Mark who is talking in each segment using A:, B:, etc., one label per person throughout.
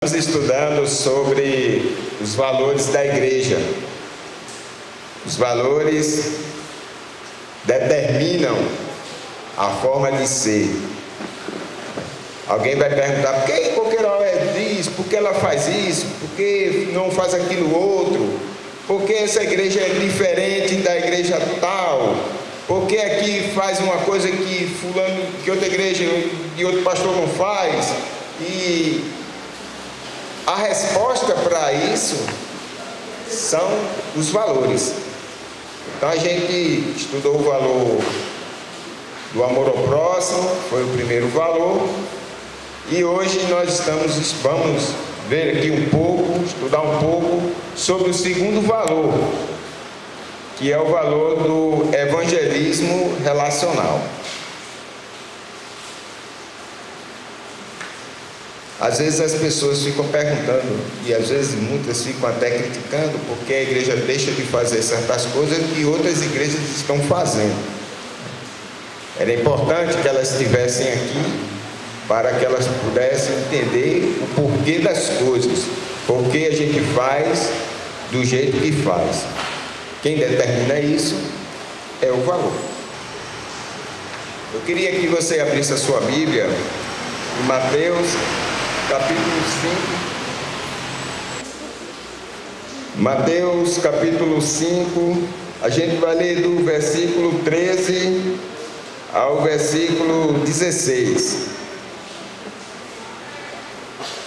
A: Estamos estudando sobre os valores da igreja. Os valores determinam a forma de ser. Alguém vai perguntar, por que ela diz? Por que ela faz isso? Por que não faz aquilo outro? Por que essa igreja é diferente da igreja tal? Por que aqui faz uma coisa que fulano, que outra igreja e outro pastor não faz? E a resposta para isso são os valores. Então a gente estudou o valor do amor ao próximo, foi o primeiro valor. E hoje nós vamos ver aqui um pouco, estudar um pouco sobre o segundo valor, que é o valor do evangelismo relacional. Às vezes as pessoas ficam perguntando, e às vezes muitas ficam até criticando, porque a igreja deixa de fazer certas coisas que outras igrejas estão fazendo. Era importante que elas estivessem aqui, para que elas pudessem entender o porquê das coisas, porque a gente faz do jeito que faz. Quem determina isso é o valor. Eu queria que você abrisse a sua Bíblia em Mateus capítulo 5. Mateus capítulo 5, a gente vai ler do versículo 13 ao versículo 16.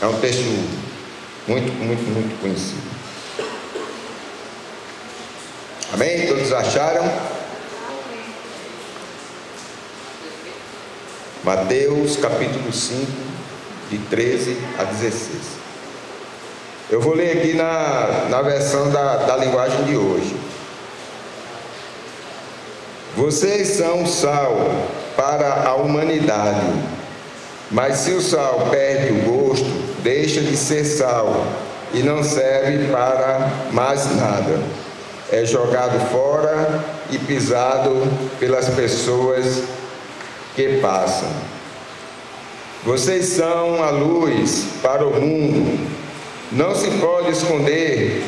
A: É um texto muito conhecido. Amém? Todos acharam? Mateus capítulo 5, de 13 a 16. Eu vou ler aqui na versão da linguagem de hoje. Vocês são sal para a humanidade, mas se o sal perde o gosto, deixa de ser sal e não serve para mais nada. É jogado fora e pisado pelas pessoas que passam. Vocês são a luz para o mundo. Não se pode esconder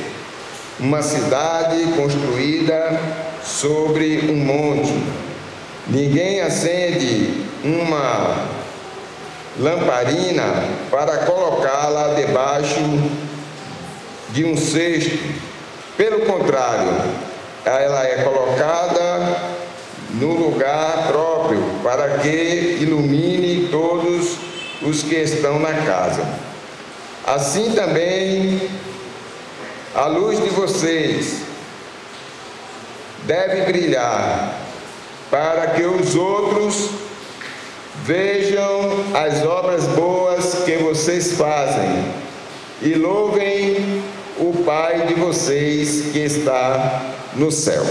A: uma cidade construída sobre um monte. Ninguém acende uma lamparina para colocá-la debaixo de um cesto. Pelo contrário, ela é colocada no lugar próprio para que ilumine todos os que estão na casa. Assim também a luz de vocês deve brilhar para que os outros vejam as obras boas que vocês fazem e louvem o Pai de vocês que está no céu.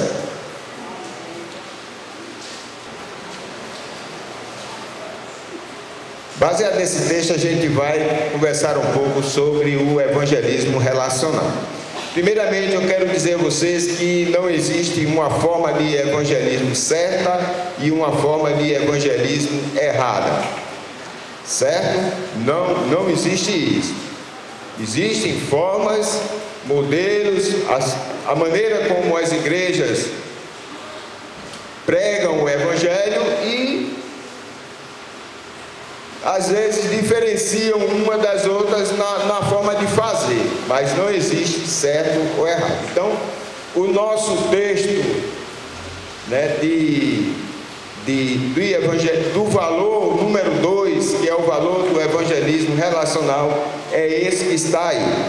A: Baseado nesse texto, a gente vai conversar um pouco sobre o evangelismo relacional. Primeiramente, eu quero dizer a vocês que não existe uma forma de evangelismo certa e uma forma de evangelismo errada. Certo? Não existe isso. Existem formas, modelos, a maneira como as igrejas pregam o evangelho e às vezes diferenciam uma das outras na forma de fazer, mas não existe certo ou errado. Então, o nosso texto, né, do valor número 2, que é o valor do evangelismo relacional, é esse que está aí.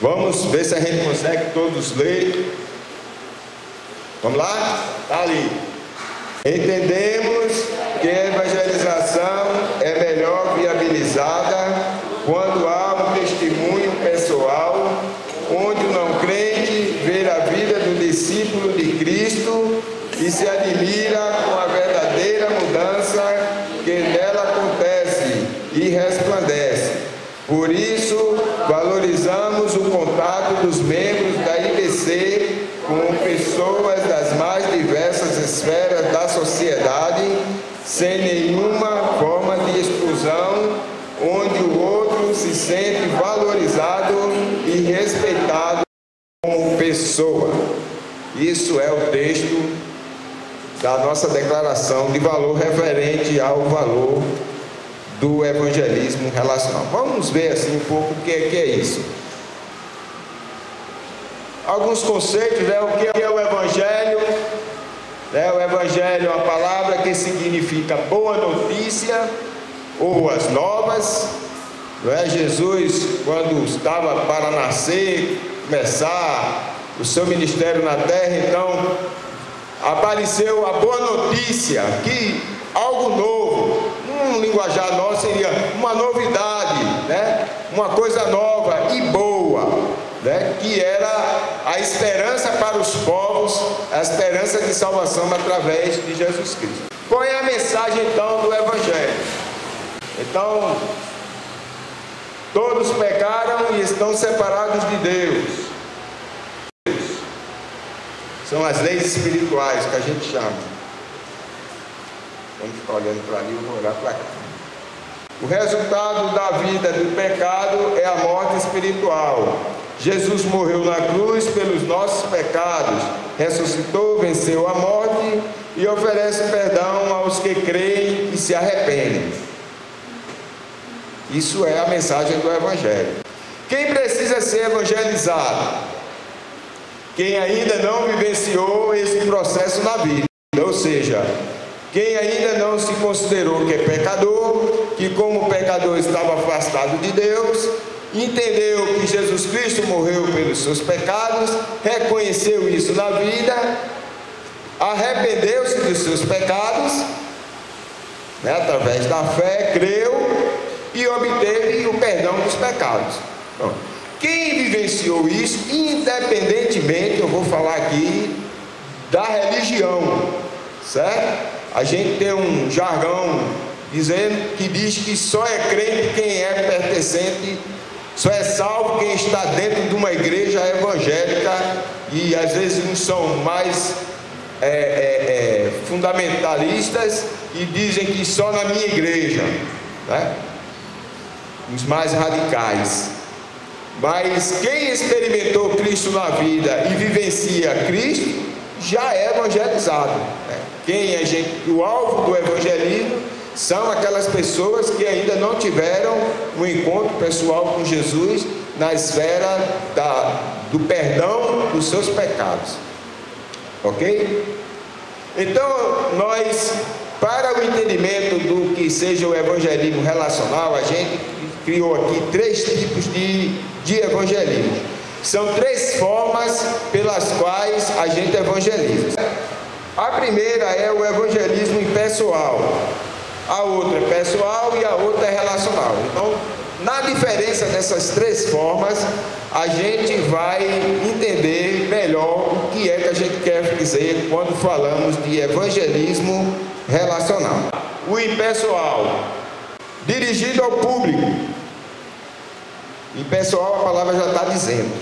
A: Vamos ver se a gente consegue todos ler. Vamos lá? Está ali. Entendemos que a evangelização é melhor viabilizada quando há um testemunho pessoal, onde o não crente vê a vida do discípulo de Cristo e se admira com a verdadeira mudança que nela acontece e resplandece. Por isso, valorizamos o contato dos membros da IBC com pessoas das mais diversas esferas da sociedade, nenhuma forma de exclusão, onde o outro se sente valorizado e respeitado como pessoa. Isso é o texto da nossa declaração de valor referente ao valor do evangelismo relacional. Vamos ver assim um pouco o que é isso. Alguns conceitos, né? O que é o evangelho? O evangelho é uma palavra que significa boa notícia ou as novas. Não é? Jesus, quando estava para nascer, começar o seu ministério na terra, então apareceu a boa notícia, que algo novo, num linguajar nosso seria uma novidade, né? Uma coisa nova e boa, né? Que era a esperança para os povos, a esperança de salvação através de Jesus Cristo. Qual é a mensagem então do Evangelho? Então, todos pecaram e estão separados de Deus. São as leis espirituais que a gente chama. Vamos ficar olhando para ali, eu vou olhar para cá. O resultado da vida do pecado é a morte espiritual. Jesus morreu na cruz pelos nossos pecados, ressuscitou, venceu a morte e oferece perdão aos que creem e se arrependem. Isso é a mensagem do Evangelho. Quem precisa ser evangelizado? Quem ainda não vivenciou esse processo na vida, ou seja, quem ainda não se considerou que é pecador, que como pecador estava afastado de Deus, entendeu que Jesus Cristo morreu pelos seus pecados, reconheceu isso na vida, arrependeu-se dos seus pecados, né, através da fé, creu e obteve o perdão dos pecados. Bom, quem vivenciou isso, independentemente, eu vou falar aqui, da religião, certo? A gente tem um jargão dizendo que diz que só é crente quem é pertencente, só é salvo quem está dentro de uma igreja evangélica, e às vezes uns são mais fundamentalistas e dizem que só na minha igreja, né? Os mais radicais. Mas quem experimentou Cristo na vida e vivencia Cristo já é evangelizado, né? O alvo do evangelismo são aquelas pessoas que ainda não tiveram um encontro pessoal com Jesus na esfera do perdão dos seus pecados. Ok? Então, nós, para o entendimento do que seja o evangelismo relacional, a gente criou aqui 3 tipos de evangelismo. São 3 formas pelas quais a gente evangeliza. A primeira é o evangelismo impessoal, a outra é pessoal e a outra é relacional. Então, na diferença dessas 3 formas, a gente vai entender melhor o que é que a gente quer dizer quando falamos de evangelismo relacional. O impessoal, dirigido ao público. Impessoal, a palavra já está dizendo.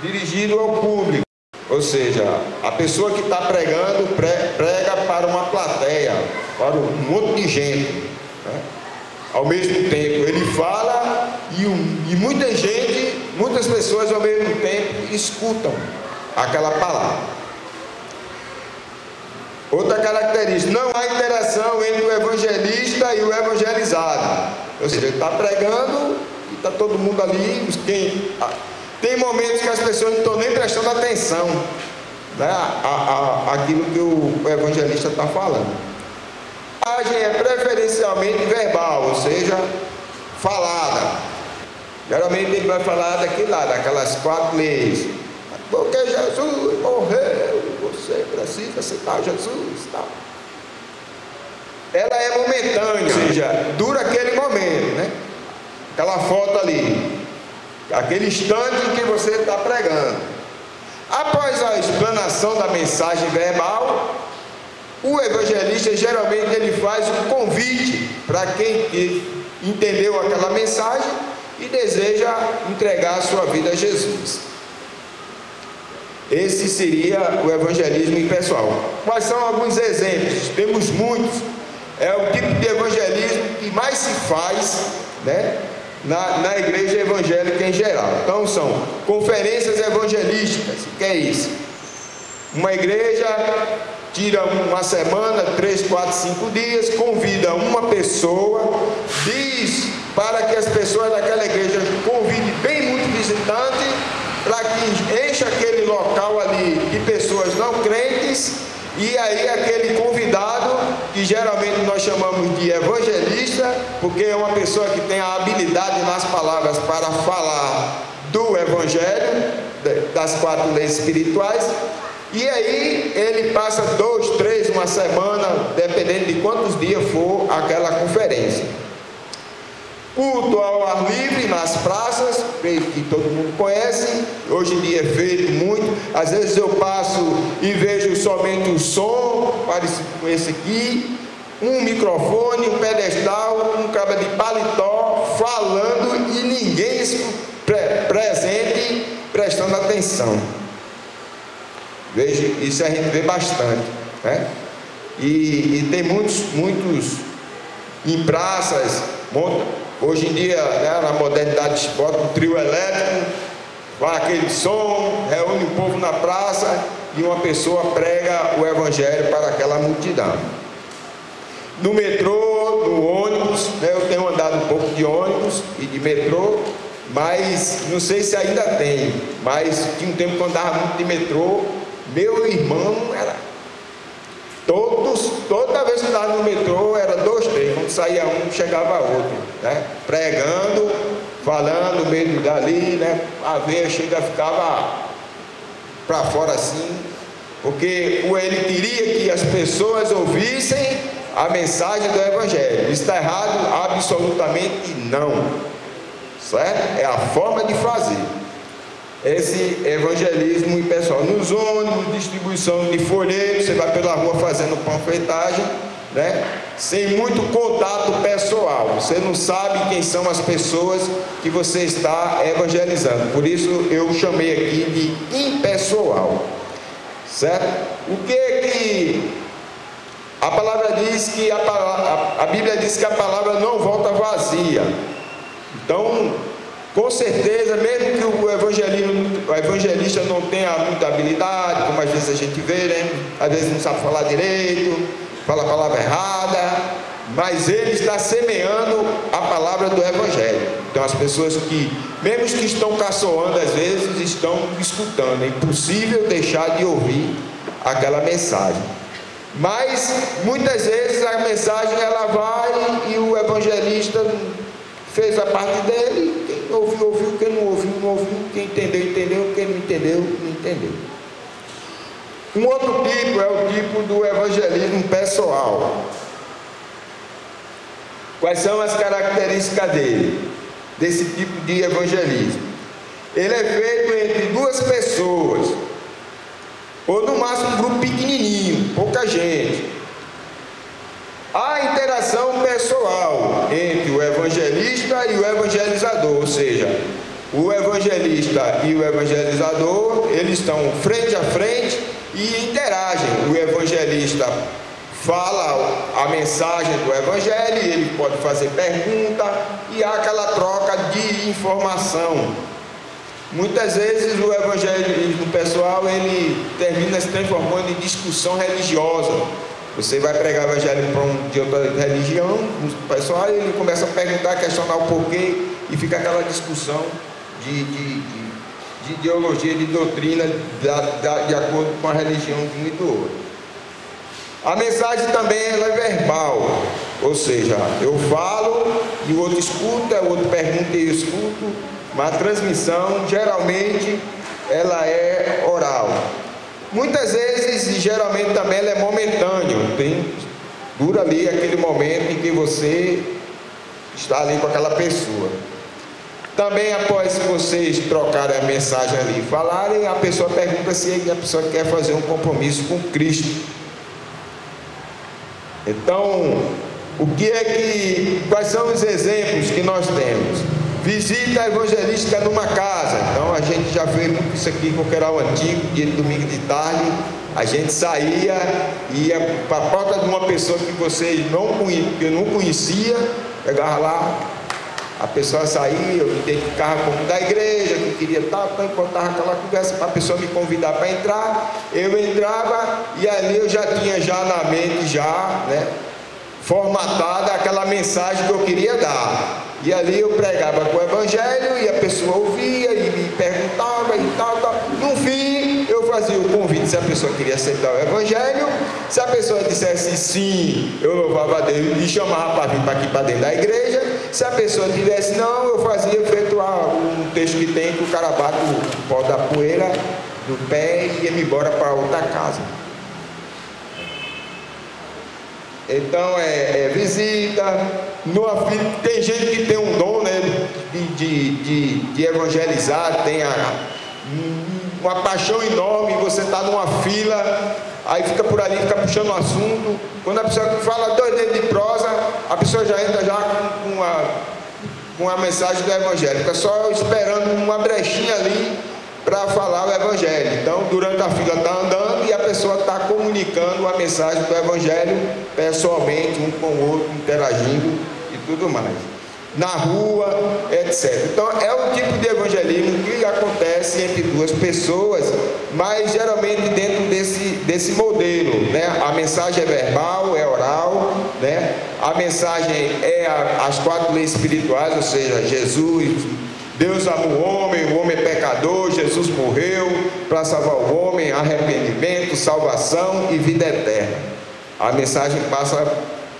A: Dirigido ao público. Ou seja, a pessoa que está pregando, prega para uma plateia, para um monte de gente, né? Ao mesmo tempo, ele fala e muitas pessoas ao mesmo tempo escutam aquela palavra. Outra característica, não há interação entre o evangelista e o evangelizado. Ou seja, ele está pregando e está todo mundo ali. Tem momentos que as pessoas não estão nem prestando atenção, né, àquilo que o evangelista está falando. A mensagem é preferencialmente verbal, ou seja, falada. Geralmente ele vai falar daquelas 4 leis. Porque Jesus morreu, você precisa aceitar Jesus. Tá? Ela é momentânea, ou seja, dura aquele momento, né? Aquela foto ali, aquele instante em que você está pregando. Após a explanação da mensagem verbal, o evangelista geralmente ele faz um convite para quem entendeu aquela mensagem e deseja entregar a sua vida a Jesus. Esse seria o evangelismo impessoal. Quais são alguns exemplos? Temos muitos. é o tipo de evangelismo que mais se faz, né, na igreja evangélica em geral. Então são conferências evangelísticas. O que é isso? Uma igreja tira uma semana, 3, 4, 5 dias, convida uma pessoa, diz para que as pessoas daquela igreja convidem bem muito visitante, para que encha aquele local ali de pessoas não crentes, e aí aquele convidado, que geralmente nós chamamos de evangelista, porque é uma pessoa que tem a habilidade nas palavras para falar do evangelho, das 4 leis espirituais, e aí ele passa 2, 3, uma semana, dependendo de quantos dias for aquela conferência. Culto ao ar livre nas praças, que todo mundo conhece, hoje em dia é feito muito. Às vezes eu passo e vejo somente o som, parecido com esse aqui, um microfone, um pedestal, um cabo de paletó falando e ninguém presente prestando atenção. Veja, isso a gente vê bastante, né? E tem muitos em praças, hoje em dia, né, na modernidade, bota um trio elétrico, vai aquele som, reúne o povo na praça e uma pessoa prega o evangelho para aquela multidão. No metrô, no ônibus, né, eu tenho andado um pouco de ônibus e de metrô, mas não sei se ainda tem, mas tinha um tempo que eu andava muito de metrô. Meu irmão era toda vez que estava no metrô era 2, 3, quando saía um, chegava outro, né? Pregando, falando, meio dali, né? A veia ficava para fora assim, porque ele queria que as pessoas ouvissem a mensagem do evangelho. Isso está errado? Absolutamente não, certo? É a forma de fazer esse evangelismo impessoal. Nos ônibus, distribuição de folhetos, você vai pela rua fazendo panfletagem, né? Sem muito contato pessoal, você não sabe quem são as pessoas que você está evangelizando. Por isso eu chamei aqui de impessoal, certo? O que a palavra diz? Que a Bíblia diz que a palavra não volta vazia. Então, com certeza, mesmo que o evangelista não tenha muita habilidade, como às vezes a gente vê, né? Às vezes não sabe falar direito, fala a palavra errada, mas ele está semeando a palavra do evangelho. Então as pessoas que, mesmo os que estão caçoando, às vezes estão escutando. É impossível deixar de ouvir aquela mensagem. Mas muitas vezes a mensagem ela vai e o evangelista fez a parte dele. Quem ouviu, ouviu, quem não ouviu, não ouviu, quem entendeu, entendeu, quem não entendeu, não entendeu. Um outro tipo é o tipo do evangelismo pessoal. Quais são as características dele, desse tipo de evangelismo? Ele é feito entre 2 pessoas, ou no máximo um grupo pequenininho, pouca gente. A interação pessoal entre o evangelista e o evangelizador, ou seja, o evangelista e o evangelizador, eles estão frente a frente e interagem. O evangelista fala a mensagem do evangelho, ele pode fazer pergunta e há aquela troca de informação. Muitas vezes o evangelismo pessoal ele termina se transformando em discussão religiosa. Você vai pregar o evangelho para de outra religião, o pessoal ele começa a perguntar, questionar o porquê e fica aquela discussão de ideologia, de doutrina de acordo com a religião de um e do outro. A mensagem também ela é verbal, ou seja, eu falo e o outro escuta, o outro pergunta e eu escuto, mas a transmissão geralmente ela é oral. Muitas vezes, e geralmente também ela é momentâneo, dura ali aquele momento em que você está ali com aquela pessoa. Também após vocês trocarem a mensagem ali e falarem, a pessoa pergunta se a pessoa quer fazer um compromisso com Cristo. Então, quais são os exemplos que nós temos? Visita evangelística numa casa. Então a gente já fez muito isso aqui em Coqueiral Antigo, dia de domingo de tarde. A gente saía, ia para a porta de uma pessoa que vocês que eu não conhecia, pegava lá, a pessoa saía, eu identificava como da igreja, que queria estar, então contava aquela conversa para a pessoa me convidar para entrar. Eu entrava e ali eu já tinha na mente, né, formatada aquela mensagem que eu queria dar. E ali eu pregava com o evangelho e a pessoa ouvia e me perguntava e tal. No fim, eu fazia o convite se a pessoa queria aceitar o evangelho. Se a pessoa dissesse sim, eu louvava a Deus e chamava para vir aqui para dentro da igreja. Se a pessoa dissesse não, eu fazia feito um texto que tem que o cara bate o pó da poeira do pé e ia embora para outra casa. Então visita, tem gente que tem um dom, né, de evangelizar, tem uma paixão enorme. Você está numa fila, aí fica por ali, fica puxando um assunto. Quando a pessoa fala 2 dedos de prosa, a pessoa já entra já com uma mensagem do evangelho, fica só esperando uma brechinha ali para falar o evangelho. Então, durante a fila está andando e a pessoa está comunicando a mensagem do evangelho pessoalmente, um com o outro, interagindo e tudo mais. Na rua, etc. Então, é um tipo de evangelismo que acontece entre 2 pessoas, mas geralmente dentro desse modelo, né? A mensagem é verbal, é oral, né? A mensagem é as 4 leis espirituais, ou seja, Deus ama o homem é pecador, Jesus morreu para salvar o homem, arrependimento, salvação e vida eterna. A mensagem passa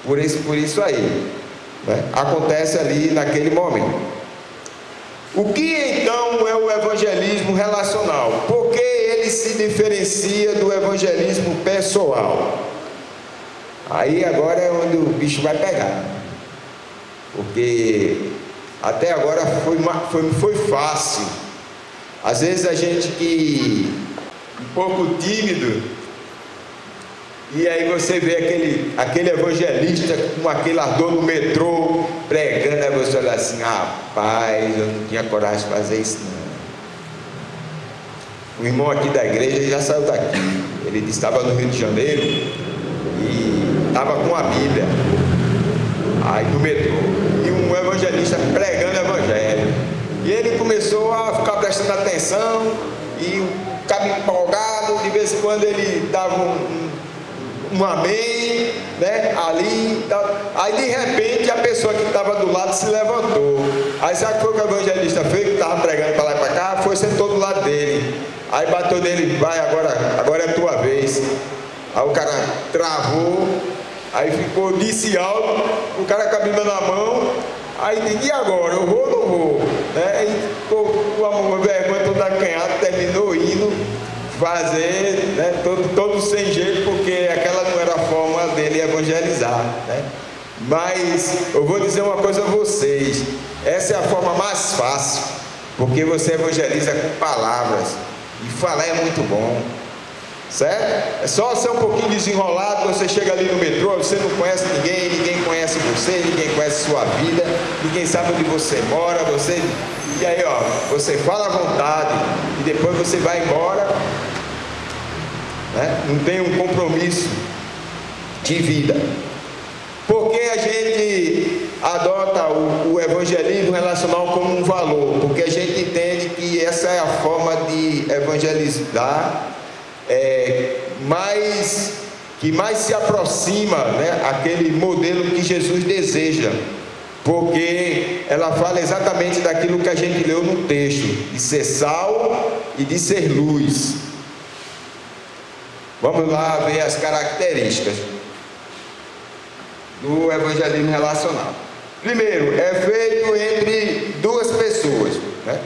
A: por isso aí, né? Acontece ali naquele momento. O que então é o evangelismo relacional? Por que ele se diferencia do evangelismo pessoal? Aí agora é onde o bicho vai pegar, porque até agora foi fácil. Às vezes a gente que um pouco tímido, e aí você vê aquele evangelista com aquele ardor no metrô pregando, aí você olha assim: rapaz, eu não tinha coragem de fazer isso não. O irmão aqui da igreja já saiu daqui. Ele disse que estava no Rio de Janeiro e estava com a Bíblia aí no metrô, e um evangelista pregando o evangelho, e ele começou a ficar prestando atenção e ficava empolgado. De vez em quando ele dava um amém, né, ali, aí de repente a pessoa que estava do lado se levantou. Aí sabe o que foi que o evangelista fez, que estava pregando para lá e para cá? Foi, sentou do lado dele, aí bateu nele: vai, agora é a tua vez. Aí o cara travou, aí ficou, disse algo, o cara com a Bíblia na mão. Aí disse: e agora, eu vou ou não vou? Aí ficou com a vergonha toda acanhada, terminou indo fazer, né, todo sem jeito, porque aquela não era a forma dele evangelizar, né? Mas eu vou dizer uma coisa a vocês: essa é a forma mais fácil, porque você evangeliza com palavras, e falar é muito bom, certo? É só ser um pouquinho desenrolado. Você chega ali no metrô, você não conhece ninguém conhece você, ninguém conhece sua vida, ninguém sabe onde você mora, e aí você fala à vontade e depois você vai embora, né? Não tem um compromisso de vida. Porque a gente adota o evangelismo relacional como um valor, porque a gente entende que essa é a forma de evangelizar que mais se aproxima, né, aquele modelo que Jesus deseja, porque ela fala exatamente daquilo que a gente leu no texto, de ser sal e de ser luz. Vamos lá ver as características do evangelismo relacional. Primeiro, é feito entre 2 pessoas, né?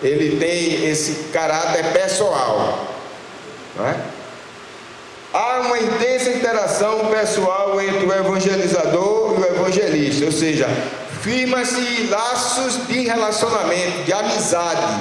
A: Ele tem esse caráter pessoal, não é? Há uma intensa interação pessoal entre o evangelizador e o evangelista, ou seja, firma-se laços de relacionamento, de amizade.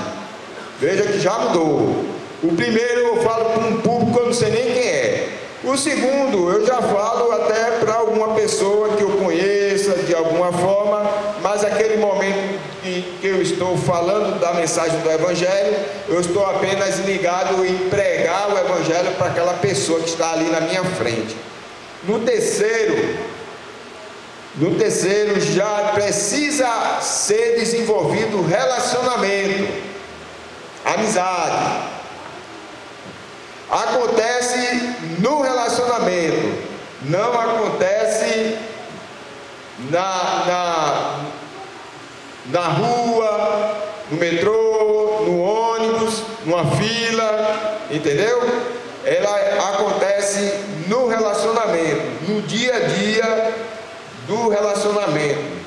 A: Veja que já mudou. O primeiro eu falo para um público que eu não sei nem quem é. O segundo eu já falo até para alguma pessoa que eu conheça de alguma forma, mas aquele momento que eu estou falando da mensagem do Evangelho, eu estou apenas ligado em pregar o Evangelho para aquela pessoa que está ali na minha frente. No terceiro já precisa ser desenvolvido relacionamento, amizade. Acontece no relacionamento, não acontece na rua, no metrô, no ônibus, numa fila, entendeu? Ela acontece no relacionamento, no dia a dia do relacionamento.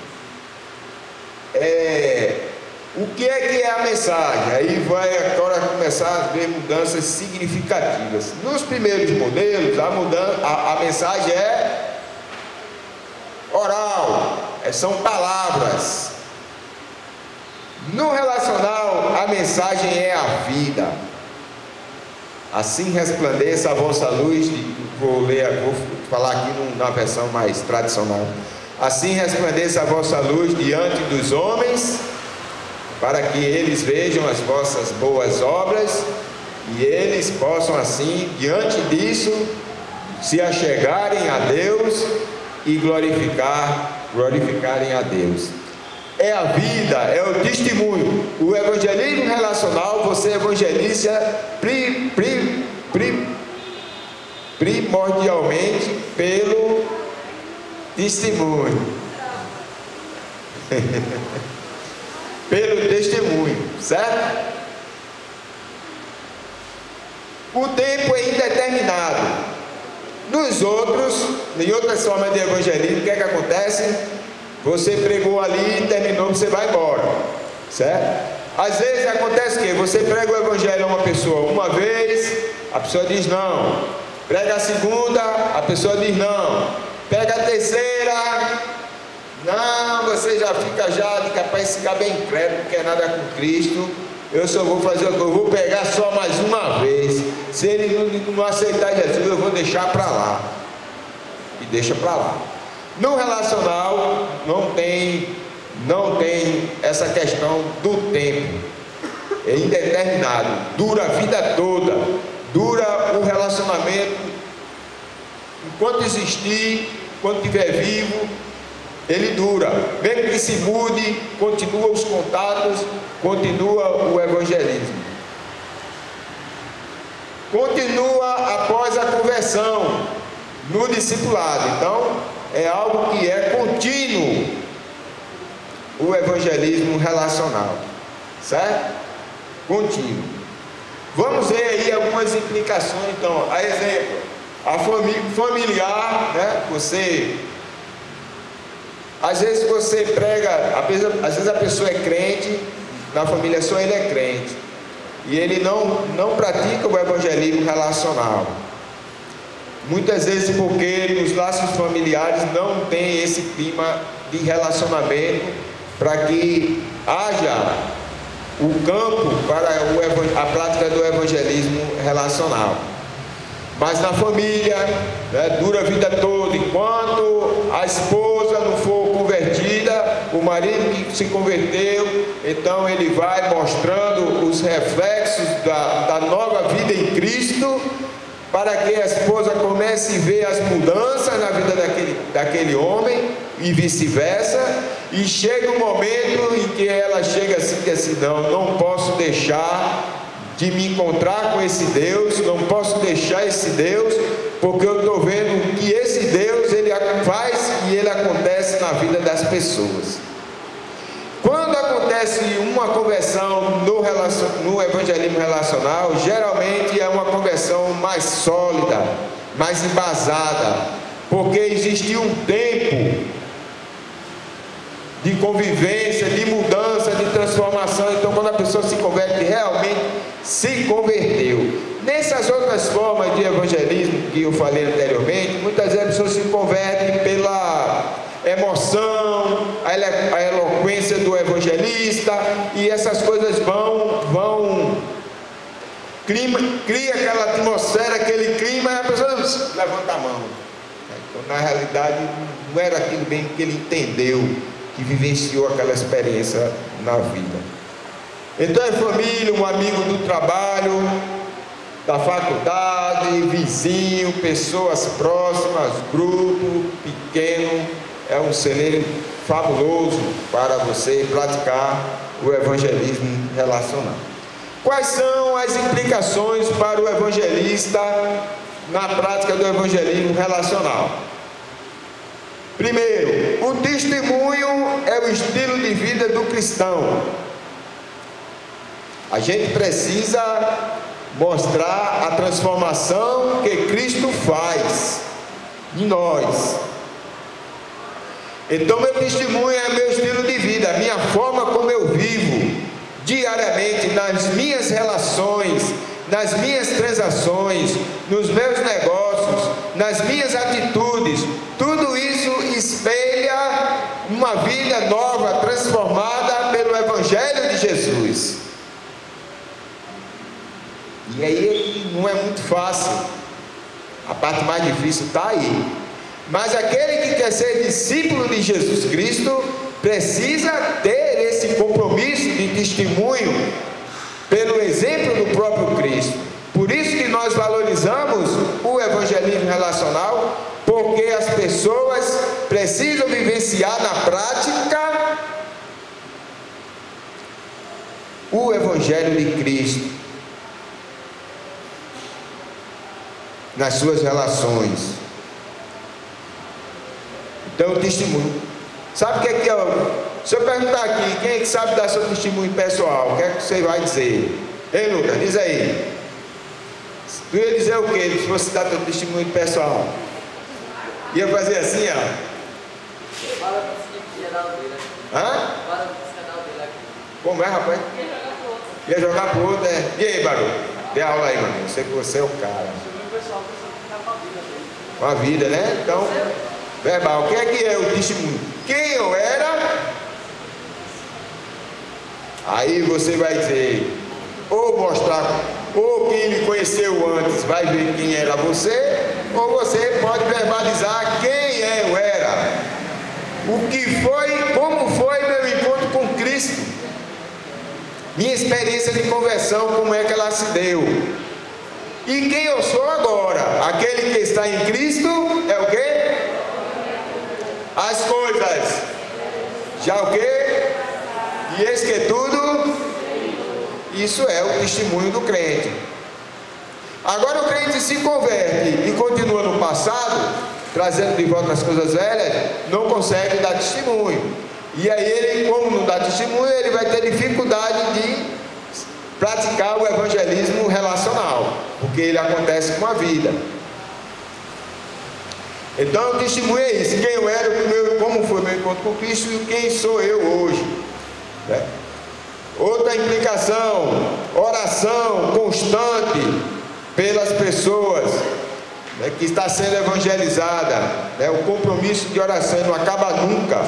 A: O que é a mensagem? Aí vai agora começar a ver mudanças significativas. Nos primeiros modelos, a mensagem é oral, são palavras. No relacional, a mensagem é a vida. Assim resplandeça a vossa luz. Vou falar aqui na versão mais tradicional. Assim resplandeça a vossa luz diante dos homens, para que eles vejam as vossas boas obras, e eles possam assim, diante disso, se achegarem a Deus e glorificarem a Deus. É a vida, é o testemunho. O evangelismo relacional, você evangeliza primordialmente pelo testemunho. Pelo testemunho, certo? O tempo é indeterminado. Em outras formas de evangelismo, o que é que acontece? Você pregou ali, terminou, você vai embora, certo? Às vezes acontece o quê? Você prega o evangelho a uma pessoa uma vez, a pessoa diz não. Prega a segunda, a pessoa diz não. Pega a terceira, não, você já fica capaz de ficar bem incrédulo, não quer nada com Cristo. Eu só vou fazer o que eu vou pegar só mais uma vez. Se ele não aceitar Jesus, eu vou deixar para lá. E deixa para lá. No relacional não tem essa questão do tempo. É indeterminado, dura a vida toda, dura o relacionamento enquanto existir, enquanto estiver vivo, ele dura. Mesmo que se mude, continua os contatos, continua o evangelismo. Continua após a conversão, no discipulado. Então, é algo que é contínuo, o evangelismo relacional, certo? Contínuo. Vamos ver aí algumas implicações. Então, a exemplo, a familiar, né? Às vezes você prega, às vezes a pessoa é crente, na família só ele é crente, e ele não pratica o evangelismo relacional. Muitas vezes porque nos laços familiares não tem esse clima de relacionamento para que haja o campo para a prática do evangelismo relacional. Mas na família, né, dura a vida toda. Enquanto a esposa não for convertida, o marido que se converteu, então ele vai mostrando os reflexos da nova vida em Cristo, para que a esposa comece a ver as mudanças na vida daquele homem e vice-versa, e chega um momento em que ela chega assim, que assim, não posso deixar de me encontrar com esse Deus, não posso deixar esse Deus, porque eu estou vendo que esse Deus ele faz e ele acontece na vida das pessoas. Quando acontece uma conversão no evangelismo relacional, geralmente é uma conversão mais sólida, mais embasada, porque existiu um tempo de convivência, de mudança, de transformação. Então, quando a pessoa se converte, realmente se converteu. Nessas outras formas de evangelismo que eu falei anteriormente, muitas vezes a pessoa se converte pela emoção, a eloquência do evangelista, e essas coisas cria aquela atmosfera, aquele clima, e a pessoa levanta a mão. Então, na realidade, não era aquilo bem que ele entendeu que vivenciou aquela experiência na vida. Então é família, um amigo do trabalho, da faculdade, vizinho, pessoas próximas, grupo pequeno, é um celeiro fabuloso para você praticar o evangelismo relacional. Quais são as implicações para o evangelista na prática do evangelismo relacional? Primeiro, o testemunho é o estilo de vida do cristão. A gente precisa mostrar a transformação que Cristo faz em nós. Então meu testemunho é meu estilo de vida, a minha forma como eu vivo diariamente nas minhas relações, nas minhas transações, nos meus negócios, nas minhas atitudes. Tudo isso espelha uma vida nova, transformada pelo Evangelho de Jesus. E aí não é muito fácil, a parte mais difícil está aí. Mas aquele que quer ser discípulo de Jesus Cristo precisa ter esse compromisso de testemunho pelo exemplo do próprio Cristo. Por isso que nós valorizamos o evangelismo relacional, porque as pessoas precisam vivenciar na prática o evangelho de Cristo nas suas relações. Então, o testemunho. Sabe o que é que eu... Se eu perguntar aqui, quem é que sabe dar seu testemunho pessoal? O que é que você vai dizer? Ei, Lucas, diz aí. Tu ia dizer o que se fosse dar teu testemunho pessoal? Ia fazer assim, ó.
B: Fala para o canal dele aqui.
A: Hã?
B: Fala para o canal dele aqui.
A: Como é, rapaz? Ia jogar pro outro, é. E aí, Barulho? Dê aula aí, mano. Eu sei que você é o cara.
B: O pessoal precisa ficar com a vida dele.
A: Com a vida, né? Então, verbal. O que é o testemunho? Quem eu era? Aí você vai dizer, ou mostrar, ou quem lhe conheceu antes vai ver quem era você, ou você pode verbalizar quem eu era. O que foi, como foi meu encontro com Cristo. Minha experiência de conversão, como é que ela se deu. E quem eu sou agora? Aquele que está em Cristo é o quê? As coisas. Já o quê? E eis que tudo. Isso é o testemunho do crente. Agora o crente se converte e continua no passado, trazendo de volta as coisas velhas, não consegue dar testemunho. E aí ele, como não dá testemunho, ele vai ter dificuldade de praticar o evangelismo relacional, porque ele acontece com a vida. Então o testemunho é isso, quem eu era, como foi meu encontro com Cristo e quem sou eu hoje, né? Outra implicação, oração constante pelas pessoas, né, que está sendo evangelizada, né? O compromisso de oração não acaba nunca.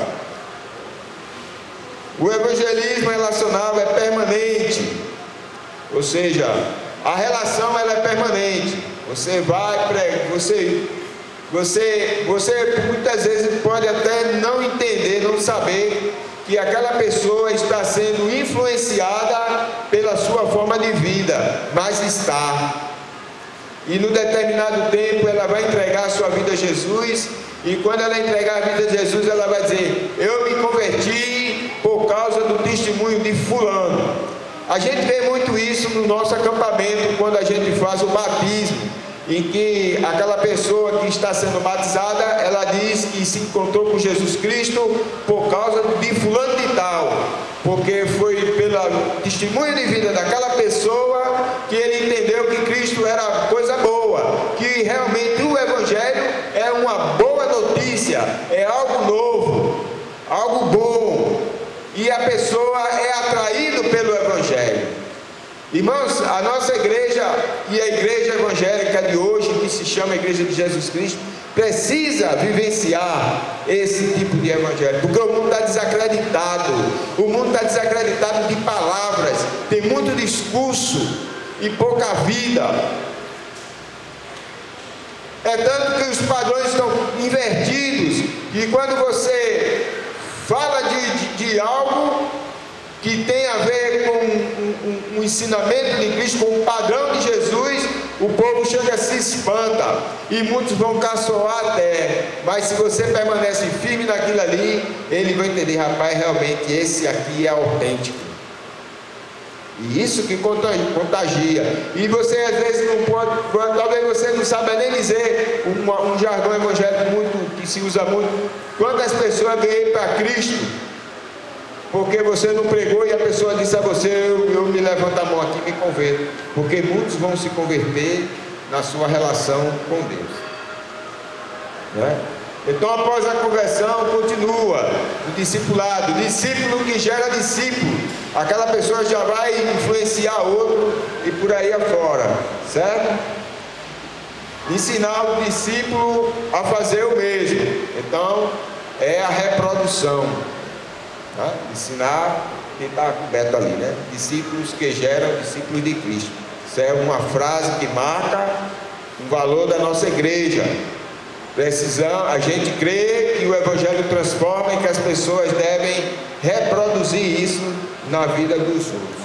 A: O evangelismo relacional é permanente, ou seja, a relação ela é permanente. Você vai, você muitas vezes pode até não entender, não saber que aquela pessoa está sendo influenciada pela sua forma de vida, mas está. E no determinado tempo ela vai entregar a sua vida a Jesus, e quando ela entregar a vida a Jesus, ela vai dizer: eu me converti por causa do testemunho de fulano. A gente vê muito isso no nosso acampamento, quando a gente faz o batismo, em que aquela pessoa que está sendo batizada, ela diz que se encontrou com Jesus Cristo por causa de fulano de tal, porque foi pelo testemunho de vida daquela pessoa que ele entendeu que Cristo era coisa boa, que realmente o Evangelho é uma boa notícia, é algo novo, algo bom, e a pessoa é atraída pelo Evangelho. Irmãos, a nossa igreja e a igreja evangélica de hoje, que se chama Igreja de Jesus Cristo, precisa vivenciar esse tipo de evangelho, porque o mundo está desacreditado, o mundo está desacreditado de palavras, tem muito discurso e pouca vida. É tanto que os padrões estão invertidos, e quando você fala de de algo que tem a ver com o ensinamento de Cristo, com o padrão de Jesus, o povo chega, se espanta e muitos vão caçoar até, mas se você permanece firme naquilo ali, ele vai entender: rapaz, realmente esse aqui é autêntico. E isso que contagia. E você às vezes não pode, talvez você não saiba nem dizer um jargão evangélico muito, que se usa muito: quantas pessoas ganhei para Cristo porque você não pregou e a pessoa disse a você: eu me levanto a mão aqui e me converto. Porque muitos vão se converter na sua relação com Deus, né? Então, após a conversão, continua o discipulado. Discípulo que gera discípulo, aquela pessoa já vai influenciar outro e por aí afora, certo? Ensinar o discípulo a fazer o mesmo. Então, é a reprodução, tá? Ensinar quem está coberto ali, né? Discípulos que geram discípulos de Cristo. Isso é uma frase que marca o valor da nossa igreja. A gente crê que o Evangelho transforma e que as pessoas devem reproduzir isso na vida dos outros.